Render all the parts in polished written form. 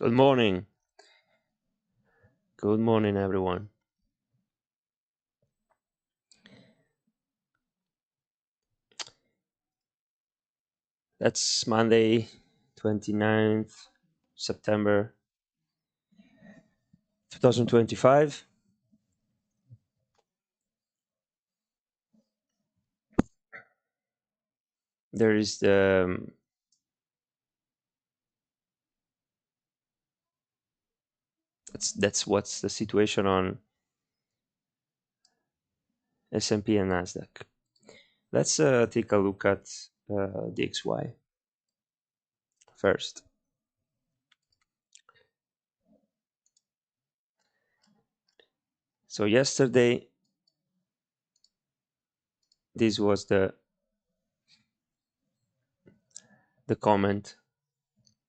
Good morning. Good morning, everyone. That's Monday, 29th September 2025. There is that's what's the situation on S&P and Nasdaq. Let's take a look at the XY first. So yesterday, this was the comment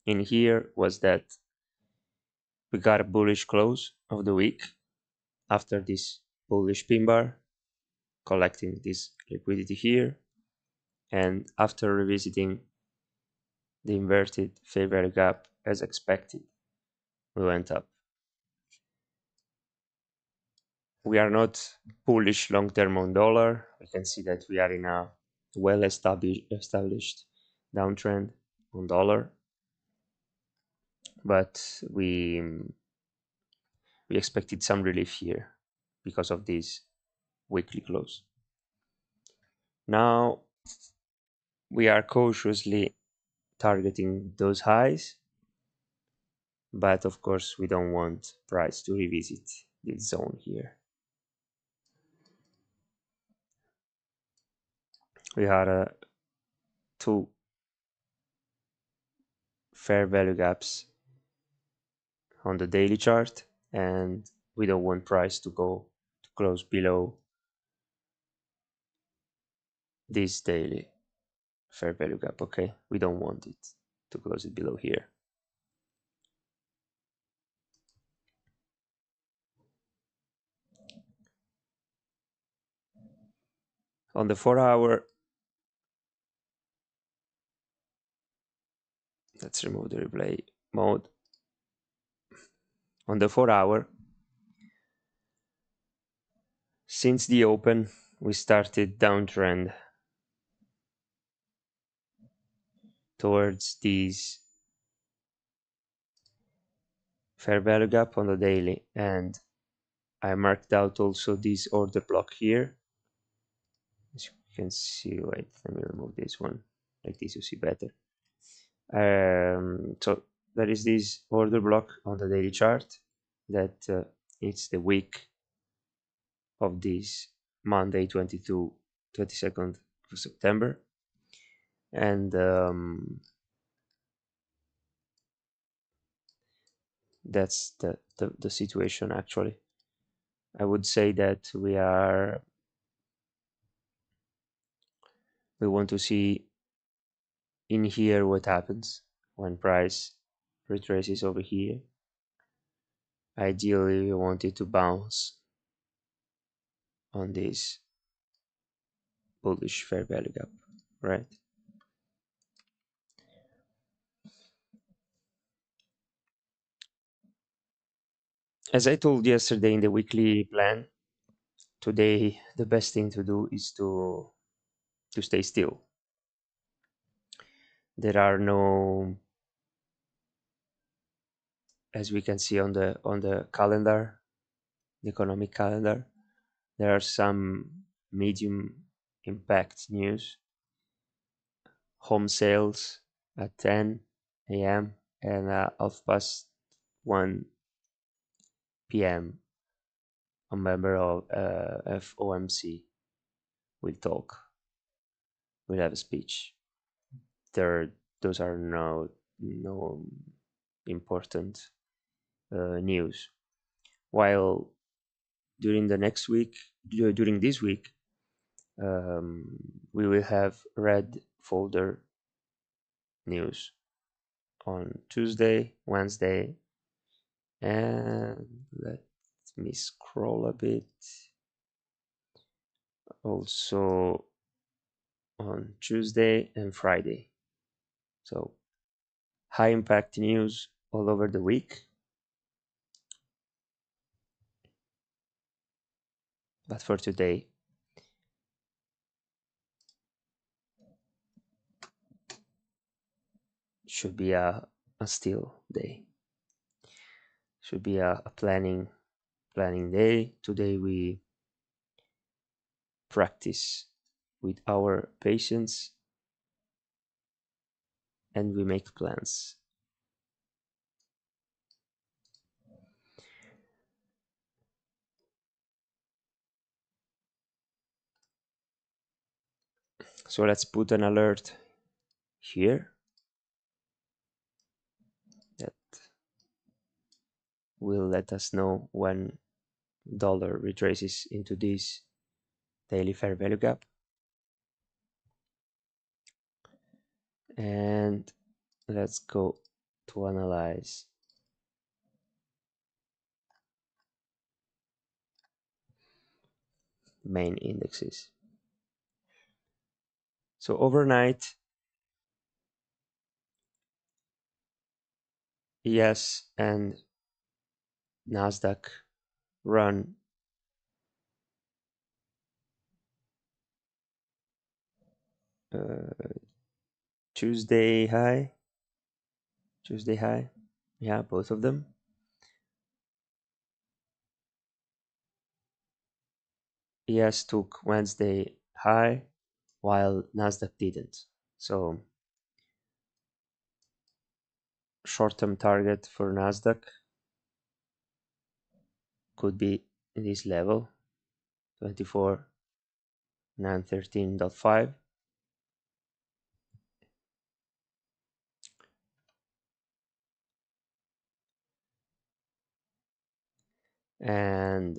in here was that we got a bullish close of the week after this bullish pin bar, collecting this liquidity here, and after revisiting the inverted fair value gap as expected, we went up. We are not bullish long term on dollar. We can see that we are in a well established downtrend on dollar, but we expected some relief here because of this weekly close. Now we are cautiously targeting those highs, but of course we don't want price to revisit this zone here. We had two fair value gaps on the daily chart, and we don't want price to go to close below this daily fair value gap. Okay, we don't want it to close it below here. On the 4 hour, let's remove the replay mode. On the 4 hour, since the open, we started downtrend towards this fair value gap on the daily, and I marked out also this order block here. As you can see, wait, let me remove this one, like this you see better. So there is this order block on the daily chart that it's the week of this Monday 22nd of September, and that's the situation. Actually, I would say that we want to see in here what happens when price retraces over here. Ideally we want it to bounce on this bullish fair value gap, right? As I told yesterday in the weekly plan, today the best thing to do is to stay still. There are no, as we can see on the calendar, the economic calendar, there are some medium impact news. Home sales at 10 a.m. and 1:30 p.m. a member of FOMC will talk, will have a speech. Those are no important news. While during this week, we will have red folder news on Tuesday, Wednesday, and let me scroll a bit. Also on Tuesday and Friday. So high impact news all over the week. But for today, should be a still day. Should be a planning day. Today we practice with our patients and we make plans. So let's put an alert here that will let us know when dollar retraces into this daily fair value gap. And let's go to analyze main indexes. So overnight, yes, and Nasdaq run uh, Tuesday high, Tuesday high, yeah, both of them. Yes, took Wednesday high, while Nasdaq didn't. So short-term target for Nasdaq could be this level, 24,913.5. And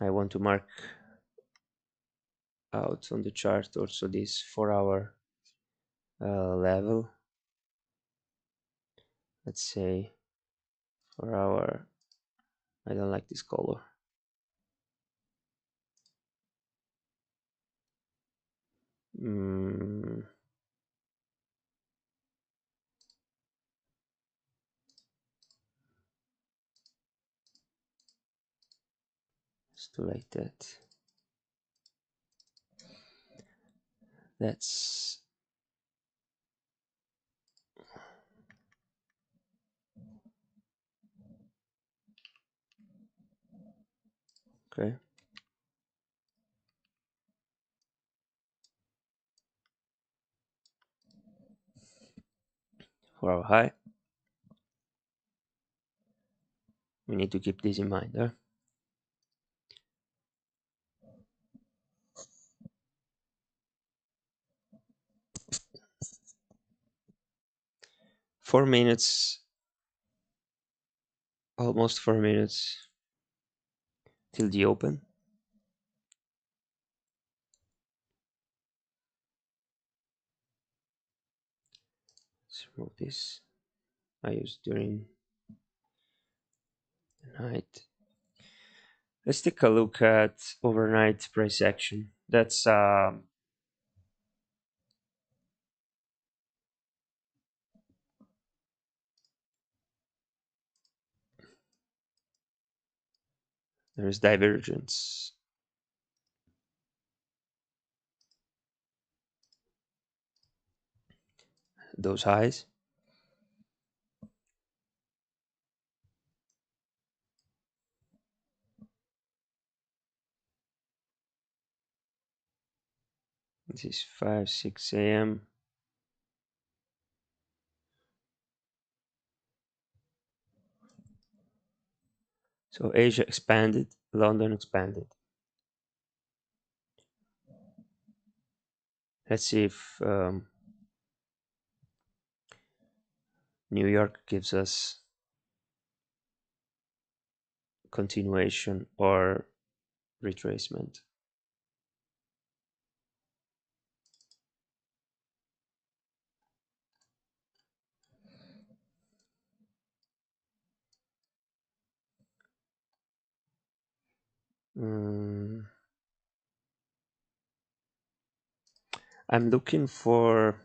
I want to mark out on the chart also this 4-hour level. Let's say 4-hour. I don't like this color. Mm, let's do like that. That's okay. For our high, we need to keep this in mind. 4 minutes, almost 4 minutes till the open. Let's remove this. I use during the night. Let's take a look at overnight price action. That's there's divergence. Those highs. This is 5, 6 a.m. So Asia expanded, London expanded. Let's see if New York gives us continuation or retracement. Mm, I'm looking for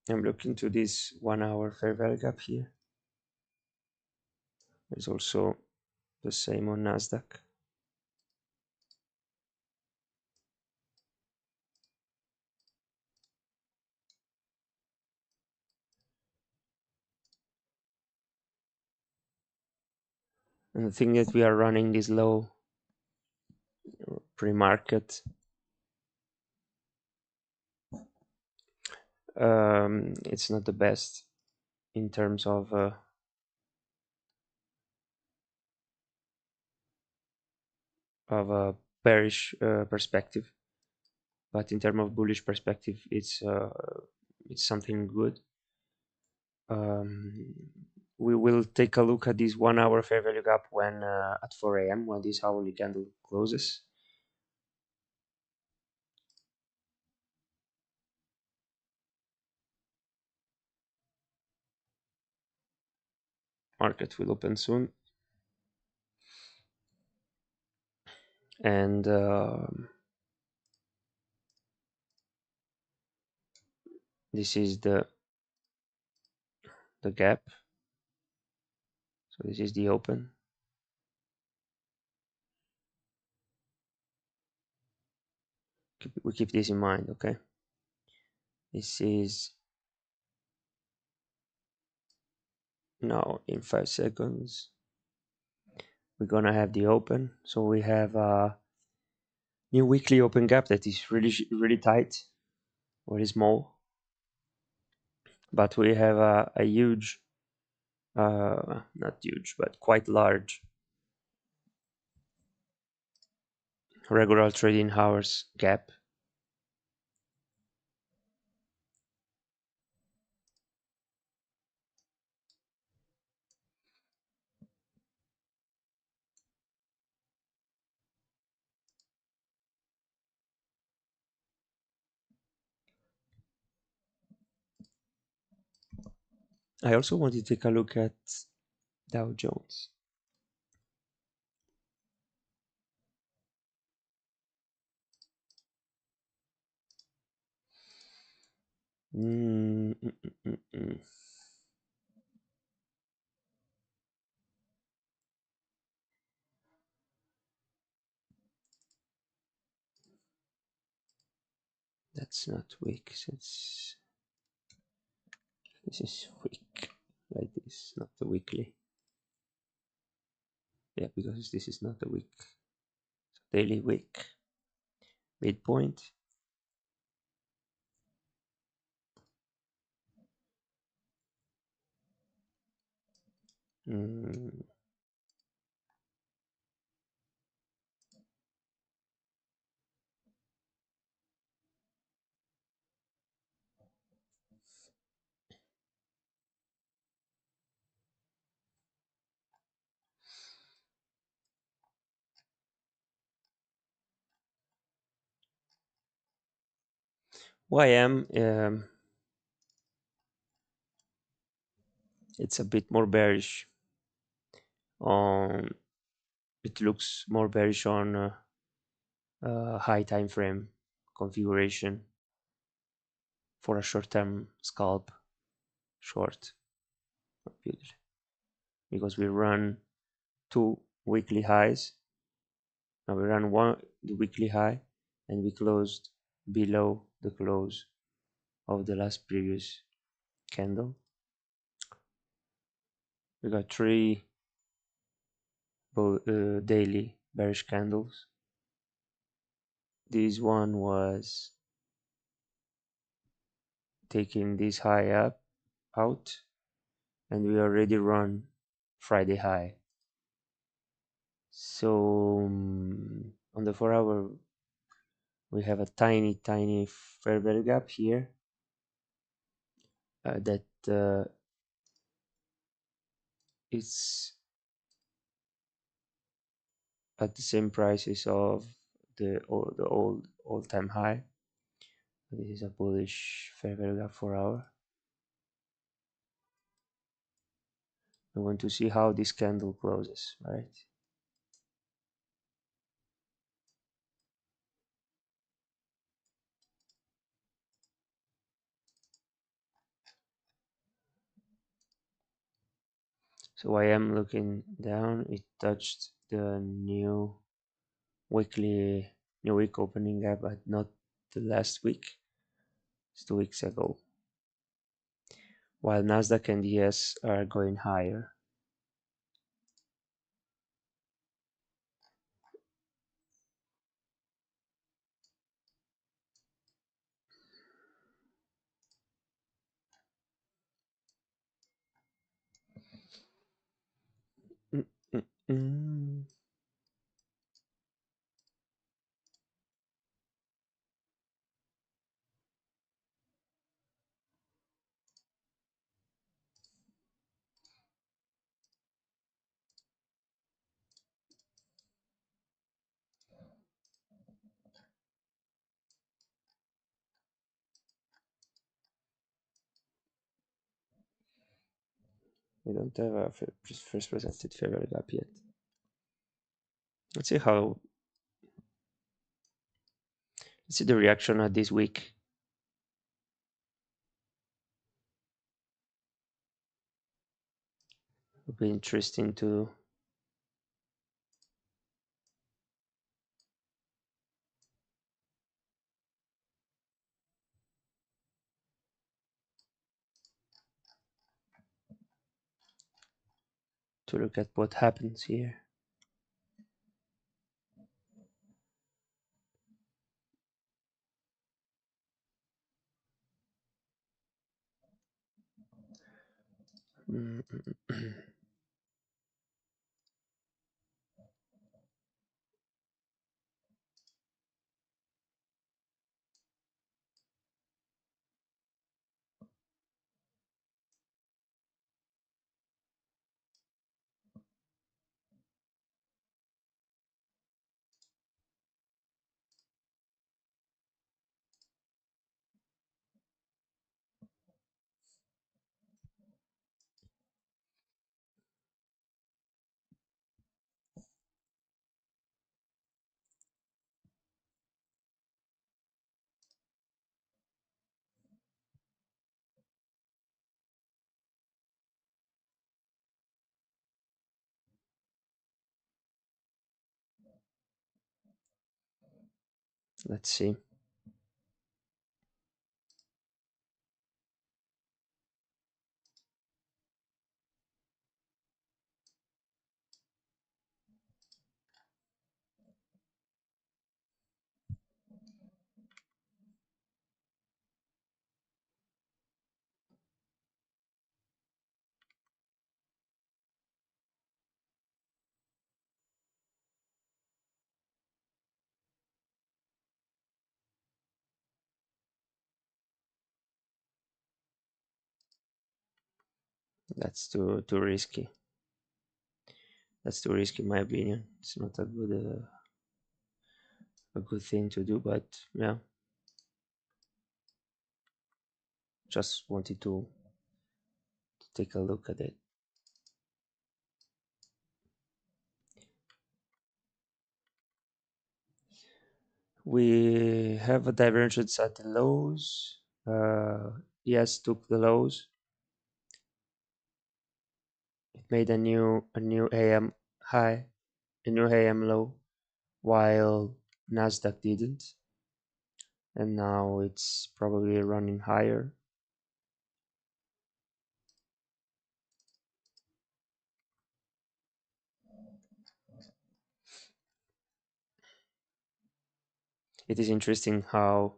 I'm looking to this 1 hour fair value gap here. There's also the same on Nasdaq. And the thing that we are running this low pre-market, it's not the best in terms of a bearish perspective, but in terms of bullish perspective, it's something good. Um, we will take a look at this 1 hour fair value gap when at 4 a.m. when this hourly candle closes. Market will open soon, and this is the gap. So this is the open. We keep this in mind, okay? This is now in 5 seconds. We're gonna have the open. So we have a new weekly open gap that is really tight, very small, but we have a huge, not huge, but quite large regular trading hours gap. I also want to take a look at Dow Jones. Mm, mm, mm, mm, mm. That's not weak. This is weak, like this, not the weekly. Yeah, because this is not the week. Daily week midpoint. Mm, YM, it's a bit more bearish on. It looks more bearish on high time frame configuration for a short-term scalp short, because we run two weekly highs. Now we run the weekly high, and we closed below the close of the last previous candle. We got three daily bearish candles. This one was taking this high up out, and we already run Friday high. So on the 4 hour, we have a tiny fair value gap here that is at the same prices of the old all-time high. This is a bullish fair value gap 4 hour. We want to see how this candle closes, right? So I am looking down. It touched the weekly new week opening gap, but not the last week. It's 2 weeks ago. While Nasdaq and ES are going higher. Mm, mm, mm. We don't have a first presented favorable gap yet. Let's see how. Let's see the reaction at this week. It'll be interesting to look at what happens here. Mm, mm, mm. Let's see. That's too risky. That's too risky, in my opinion. It's not a good thing to do, but yeah, just wanted to take a look at it. We have a divergence at the lows. Yes, took the lows. It made a new AM high, a new AM low, while Nasdaq didn't, and now it's probably running higher. It is interesting how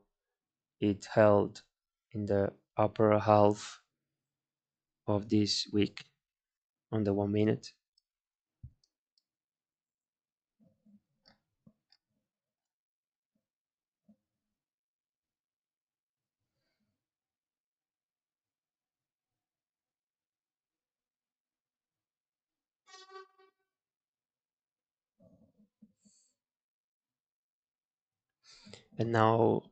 it held in the upper half of this week on the 1 minute. And now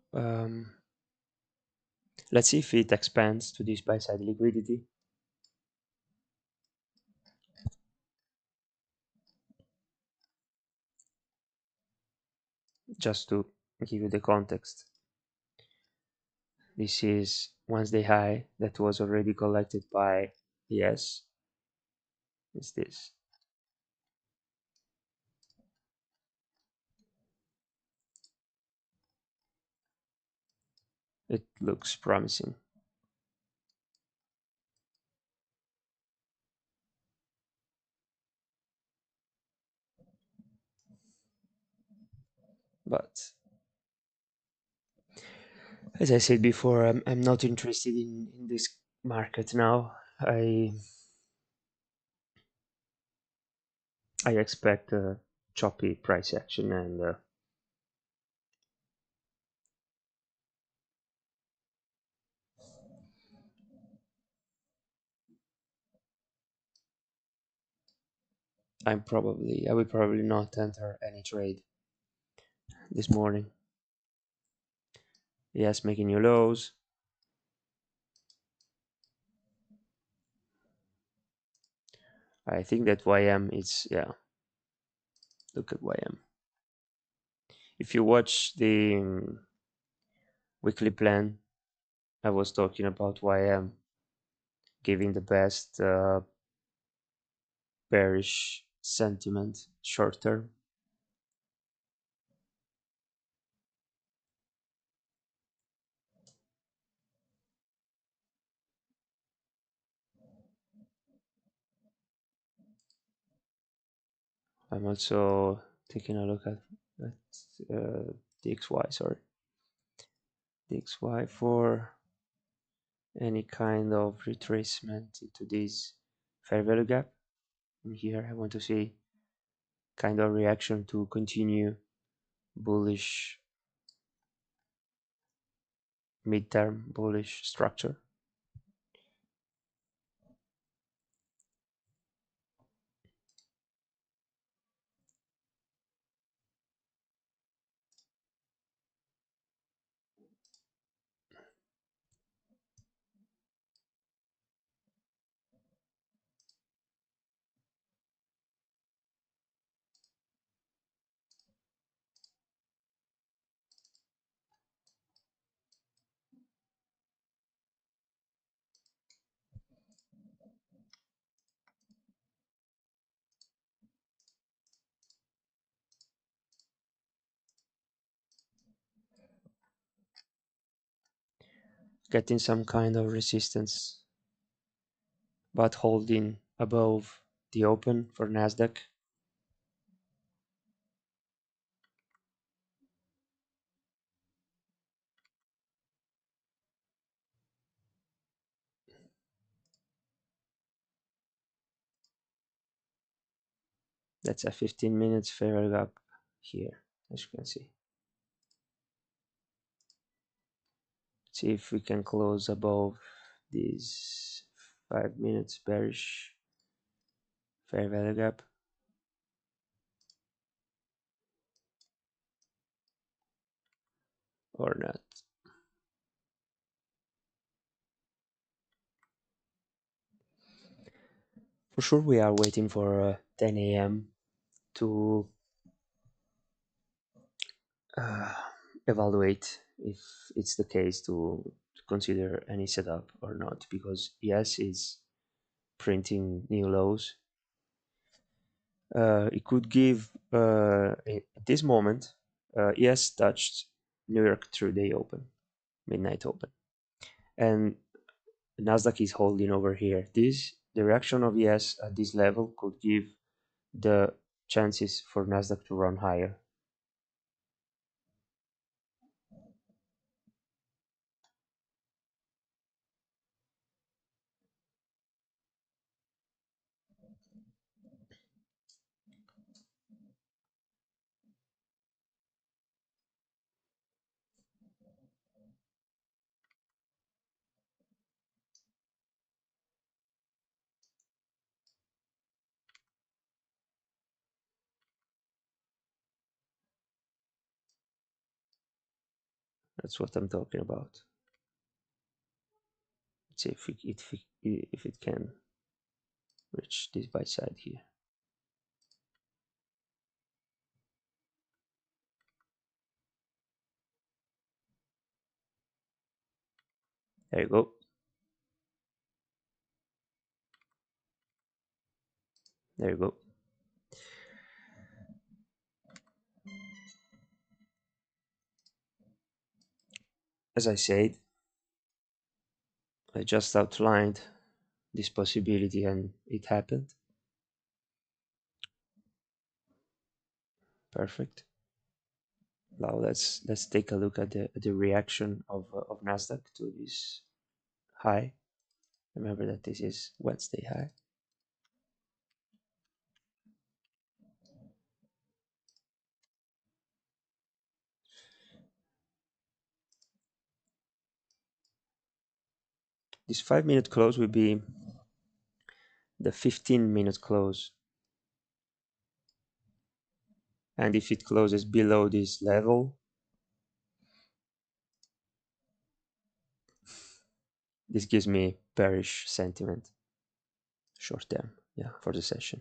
let's see if it expands to this buy side liquidity. Just to give you the context, this is Wednesday high that was already collected by ES. is this. It looks promising. But as I said before, I'm not interested in this market now. I expect a choppy price action, and I will probably not enter any trade this morning. Yes, making new lows. I think that YM is, yeah, look at YM. If you watch the weekly plan, I was talking about YM giving the best bearish sentiment short term. I'm also taking a look at DXY, sorry, DXY for any kind of retracement into this fair value gap. And here I want to see kind of reaction to continue bullish, midterm bullish structure. Getting some kind of resistance, but holding above the open for Nasdaq. That's a 15 minutes fair value gap here, as you can see. See if we can close above these 5 minutes bearish fair value gap or not. For sure, we are waiting for 10 a.m. to uh, evaluate if it's the case to consider any setup or not, because yes, it's printing new lows. It could give at this moment, yes, touched New York through day open, midnight open, and Nasdaq is holding over here. This the reaction of yes at this level could give the chances for Nasdaq to run higher. That's what I'm talking about. Let's see if it can reach this buy side here. There you go. There you go. As I said, I just outlined this possibility and it happened. Perfect. Now let's take a look at the reaction of Nasdaq to this high. Remember that this is Wednesday high. This 5 minute close will be the 15-minute close. And if it closes below this level, this gives me bearish sentiment short term, yeah, for the session.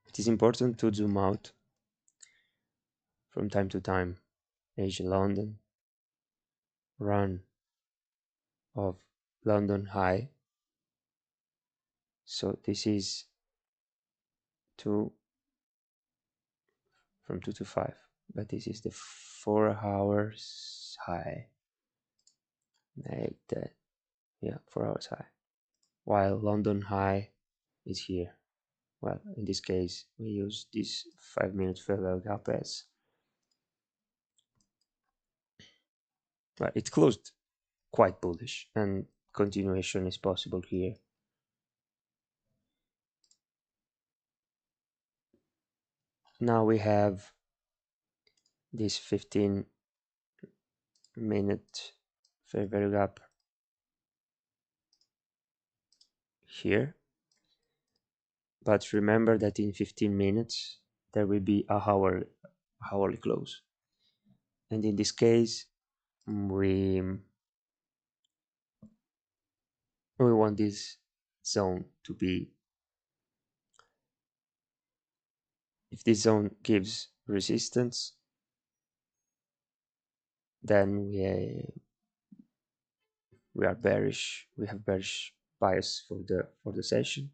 It is important to zoom out from time to time. Asia London, run of London high. So this is 2 from 2 to 5, but this is the 4 hours high, like that. Yeah, 4 hours high, while London high is here. Well, in this case we use this 5 minute fair value gap as, but it closed quite bullish and continuation is possible here. Now we have this 15-minute fair value gap here, but remember that in 15 minutes there will be a hourly close, and in this case we want this zone to be, if this zone gives resistance, then we are bearish, we have bearish bias for the session,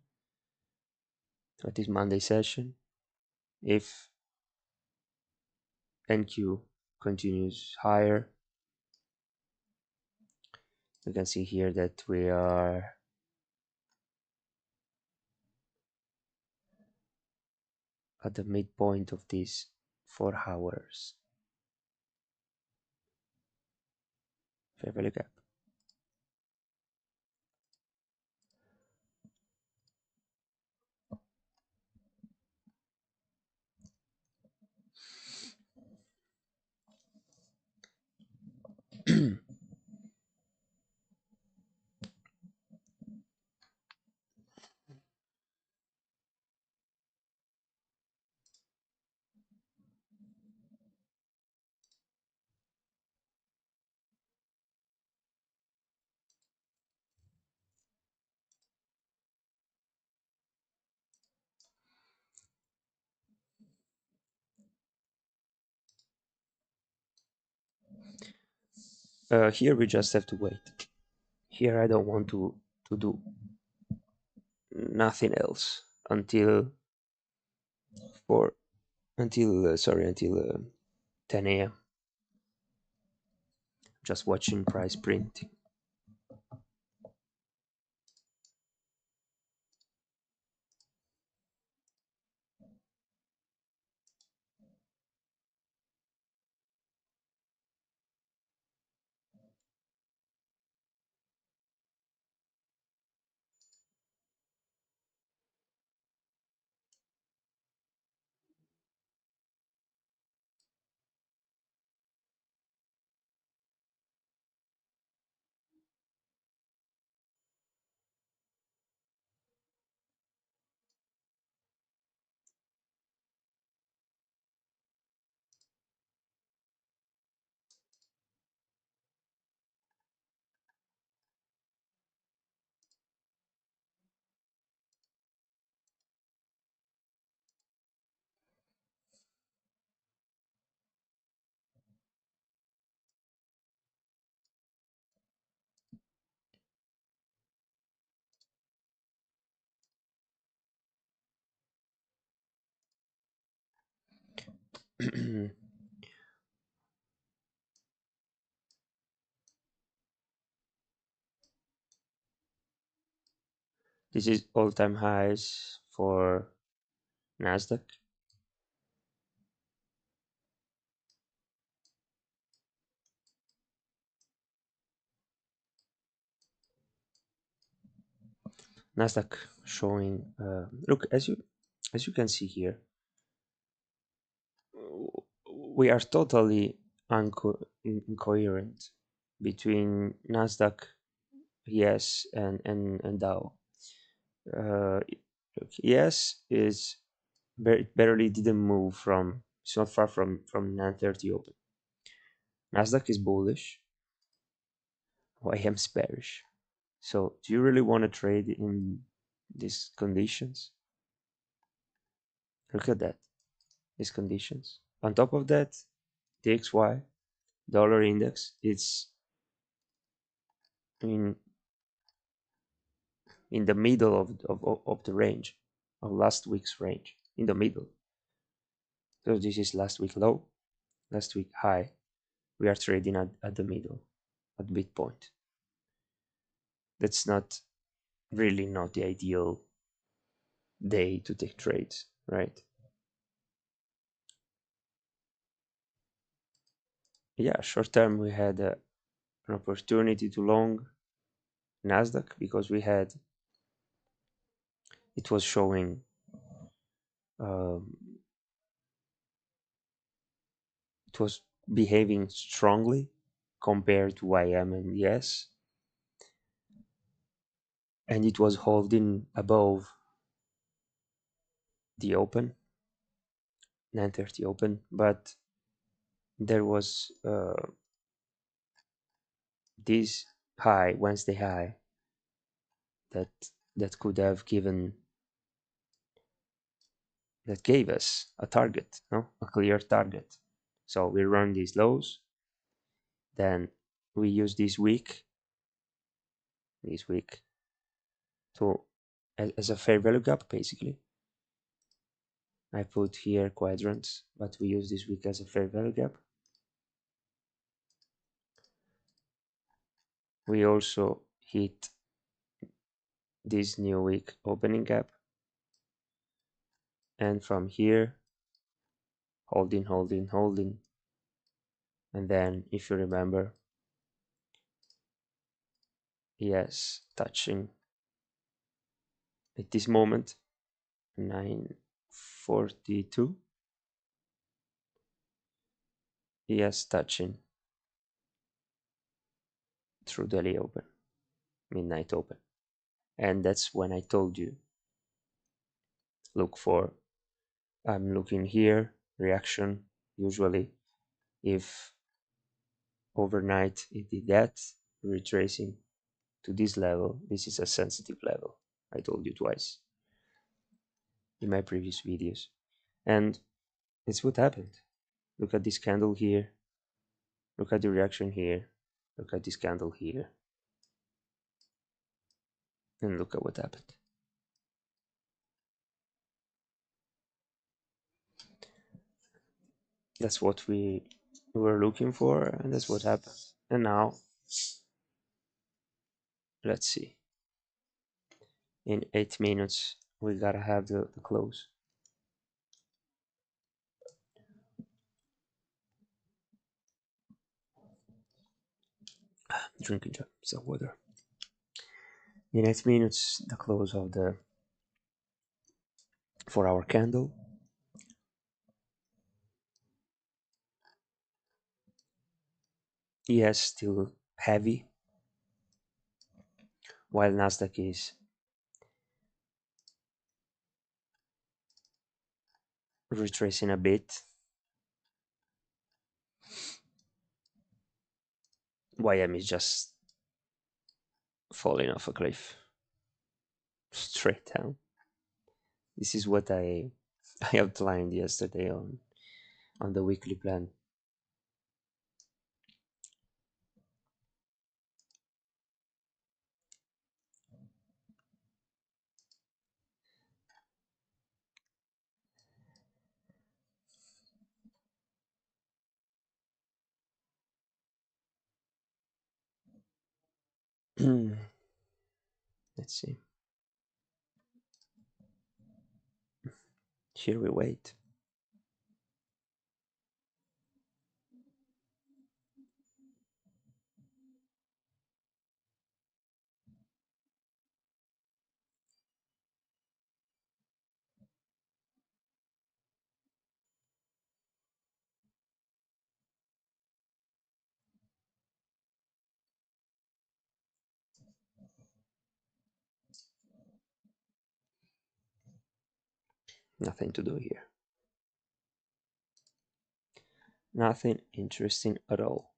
for this Monday session. If NQ continues higher, you can see here that we are at the midpoint of this 4 hours fair value gap. Here we just have to wait. Here I don't want to do nothing else until for until sorry until 10 a.m. Just watching price print. This is all-time highs for Nasdaq. Nasdaq showing. Look, as you can see here, we are totally incoherent between Nasdaq, yes, and Dow. Look, yes is barely didn't move from. It's not far from 930 open. Nasdaq is bullish. YM is bearish. So, do you really want to trade in these conditions? Look at that, these conditions. On top of that, DXY dollar index, it's in in the middle of the range, of last week's range, in the middle. So this is last week low, last week high. We are trading at the middle, at midpoint. That's not really not the ideal day to take trades, right? Yeah, short term we had an opportunity to long Nasdaq because it was showing um, it was behaving strongly compared to YM and yes, and it was holding above the open 930 open, but there was this high Wednesday high that could have given that gave us a target, no, a clear target. So we run these lows, then we use this week to as a fair value gap basically. I put here quadrants, but we use this week as a fair value gap. We also hit this new week opening gap, and from here holding, and then if you remember, yes, touching at this moment 942, yes, touching through daily open, midnight open, and that's when I told you look for. I'm looking here reaction. Usually if overnight it did that, retracing to this level, this is a sensitive level. I told you twice in my previous videos, and it's what happened. Look at this candle here, look at the reaction here, look at this candle here, and look at what happened. That's what we were looking for, and that's what happened. And now let's see, in 8 minutes we gotta have the close. Drinking some water. In 8 minutes the close of the for our candle. Yes, still heavy, while Nasdaq is retracing a bit. YM is just falling off a cliff straight down. This is what I outlined yesterday on the weekly plan. Let's see. Here we wait. Nothing to do here. Nothing interesting at all.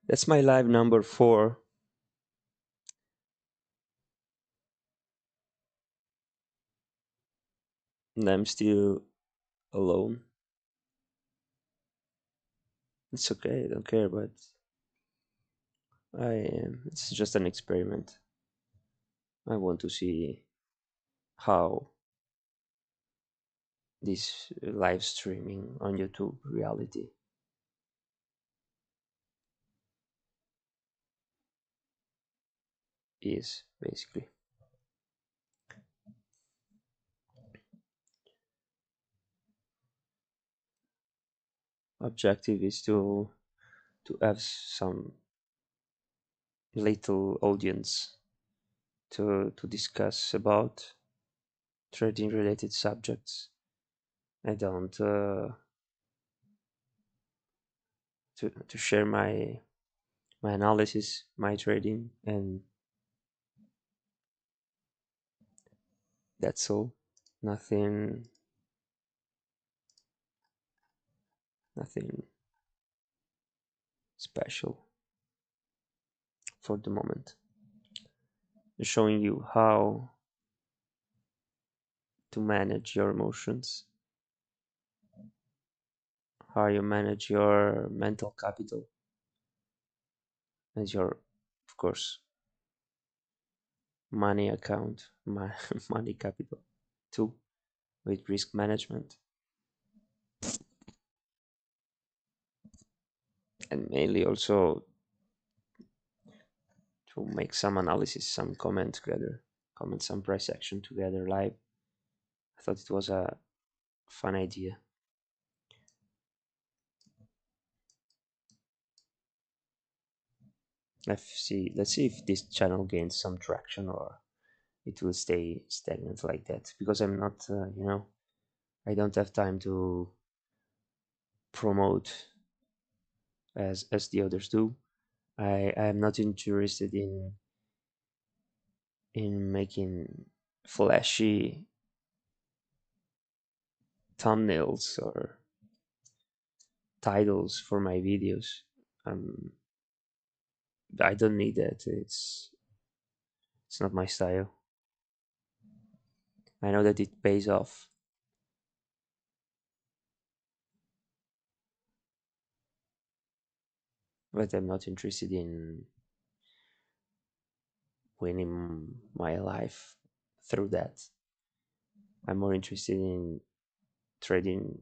That's my live number 4. And I'm still alone. It's okay, I don't care, but it's just an experiment. I want to see how this live streaming on YouTube reality is basically. Objective is to have some little audience to discuss about trading related subjects. I don't to share my analysis, my trading, and that's all. Nothing, nothing special for the moment. Just showing you how to manage your emotions, how you manage your mental capital, and your, of course, money account, money capital too, with risk management, and mainly also to make some analysis, some comment together, comment some price action together live. I thought it was a fun idea. Let's see if this channel gains some traction or it will stay stagnant like that. Because I'm not, I don't have time to promote as the others do. I am not interested in making flashy thumbnails or titles for my videos. Um, I don't need that. It's not my style. I know that it pays off, but I'm not interested in winning my life through that. I'm more interested in trading,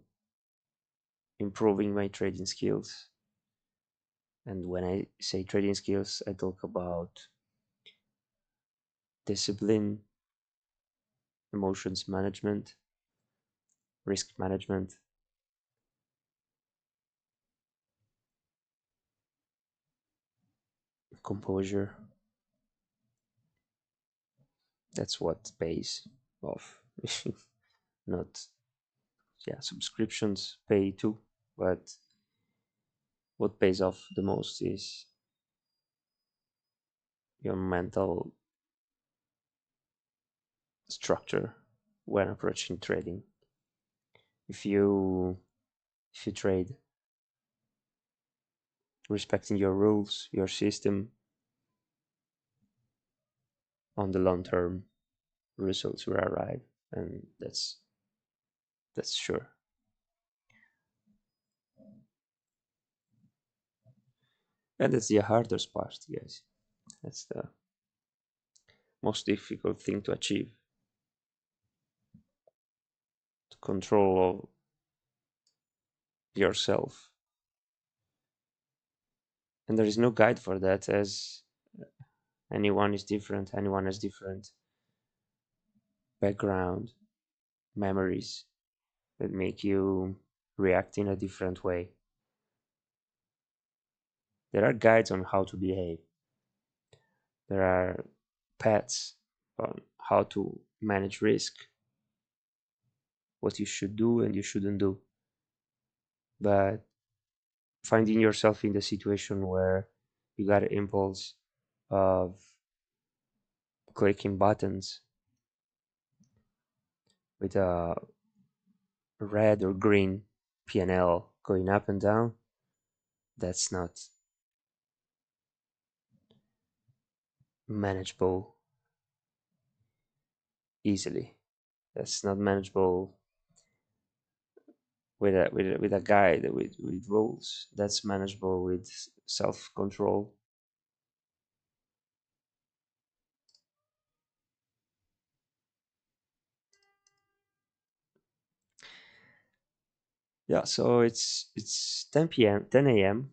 improving my trading skills. And when I say trading skills, I talk about discipline, emotions management, risk management, composure. That's what pays off. Not, yeah, subscriptions pay too, but what pays off the most is your mental structure, when approaching trading. If you if you trade respecting your rules, your system, on the long term, results will arrive, and that's sure. And that's the hardest part, guys. That's the most difficult thing to achieve. To control yourself. And there is no guide for that, as anyone is different, anyone has different background, memories that make you react in a different way. There are guides on how to behave. There are paths on how to manage risk, what you should do and you shouldn't do. But finding yourself in the situation where you got an impulse of clicking buttons with a red or green PNL going up and down, that's not manageable easily. That's not manageable with a guide with rules. That's manageable with self control. Yeah, so it's 10 p.m. 10 a.m.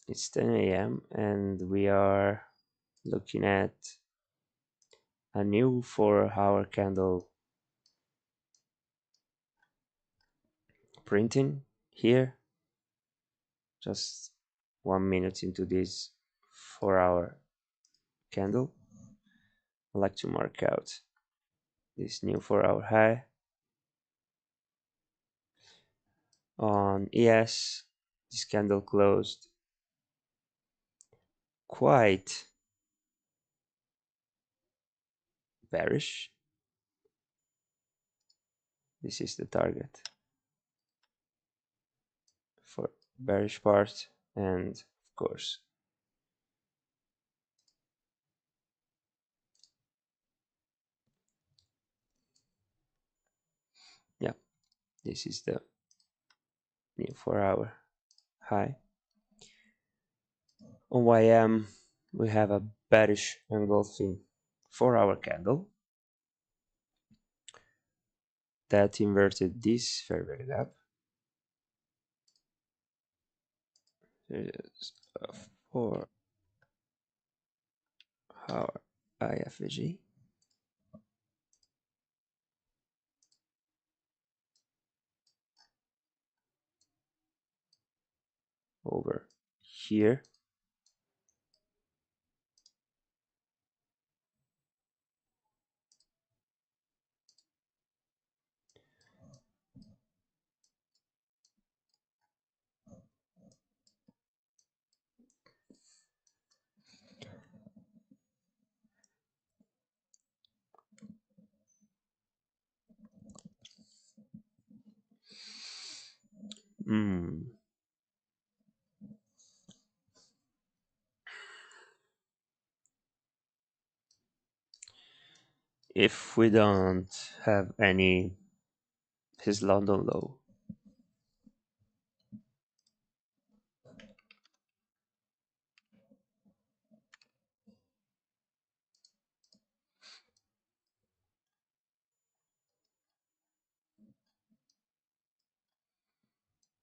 It's 10 a.m. and we are looking at a new 4-hour candle printing here. Just 1 minute into this 4-hour candle. I like to mark out this new 4-hour high on ES. This candle closed quite bearish. This is the target for bearish part, and of course yeah, this is the new 4-hour high. On YM we have a bearish engulfing 4-hour candle that inverted this fair value gap. There's a 4-hour IFG over here. Mm. If we don't have any his London low,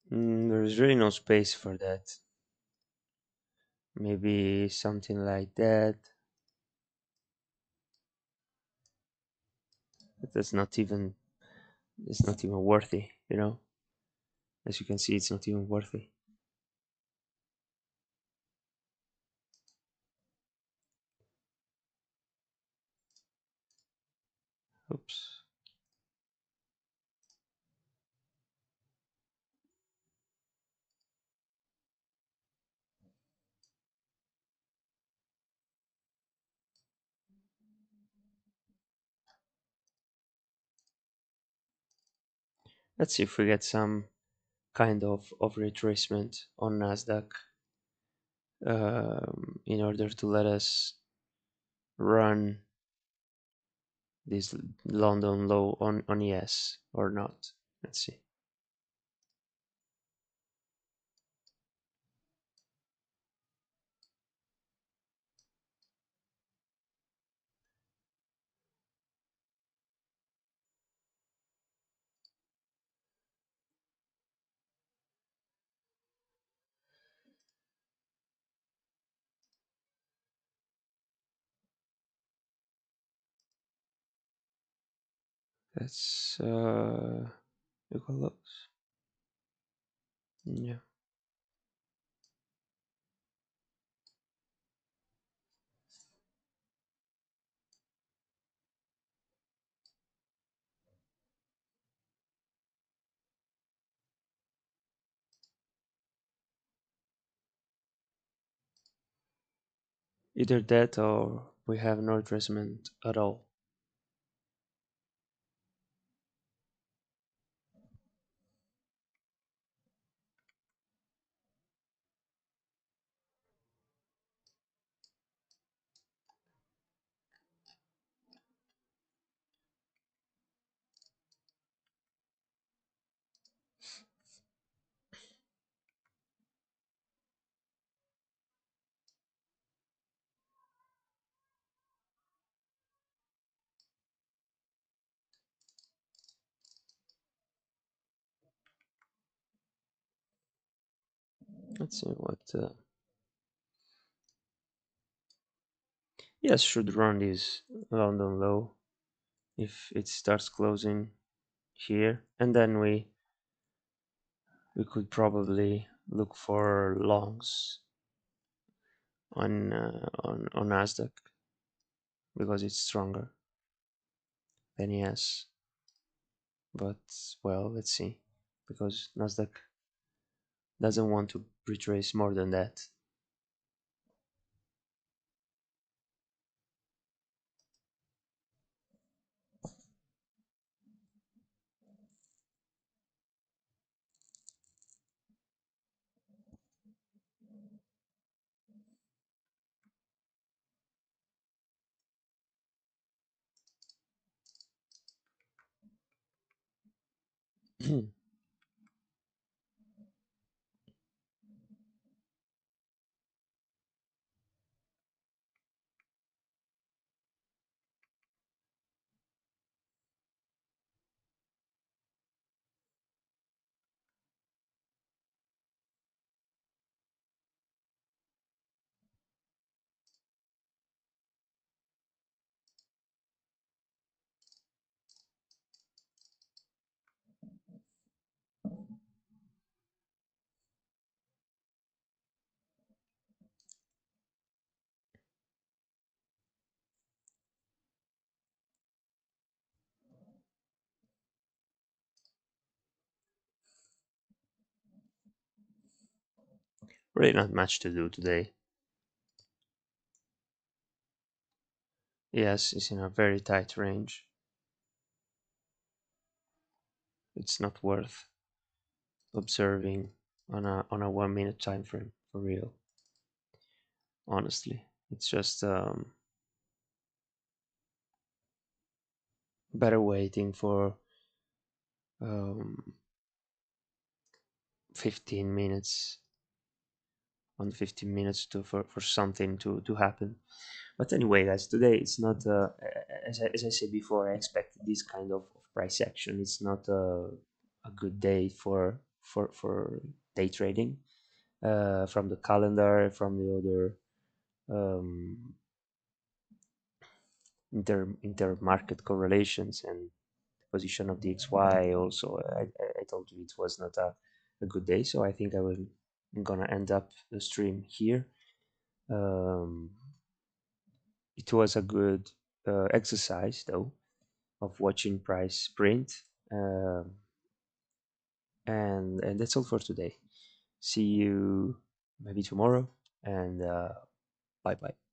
there's really no space for that. Maybe something like that. But that's not even, it's not even worthy, you know? As you can see, it's not even worthy. Oops. Let's see if we get some kind of retracement on Nasdaq, in order to let us run this London low on yes or not. Let's see. Let's look a look. Yeah. Either that or we have no retracement at all. Let's see what. Yes, should run this London low if it starts closing here, and then we could probably look for longs on Nasdaq because it's stronger than ES. But well, let's see, because Nasdaq doesn't want to retrace more than that. Really not much to do today. Yes, it's in a very tight range. It's not worth observing on a 1 minute time frame for real. Honestly, it's just better waiting for um, 15 minutes on 15 minutes for something to happen. But anyway, guys, today it's not as I said before. I expected this kind of price action. It's not a good day for day trading. From the calendar, from the other um, intermarket correlations and position of the XY. Also, I told you it was not a good day, so I think I'm gonna end up the stream here. Um, it was a good exercise, though, of watching price print. And that's all for today. See you maybe tomorrow, and bye bye.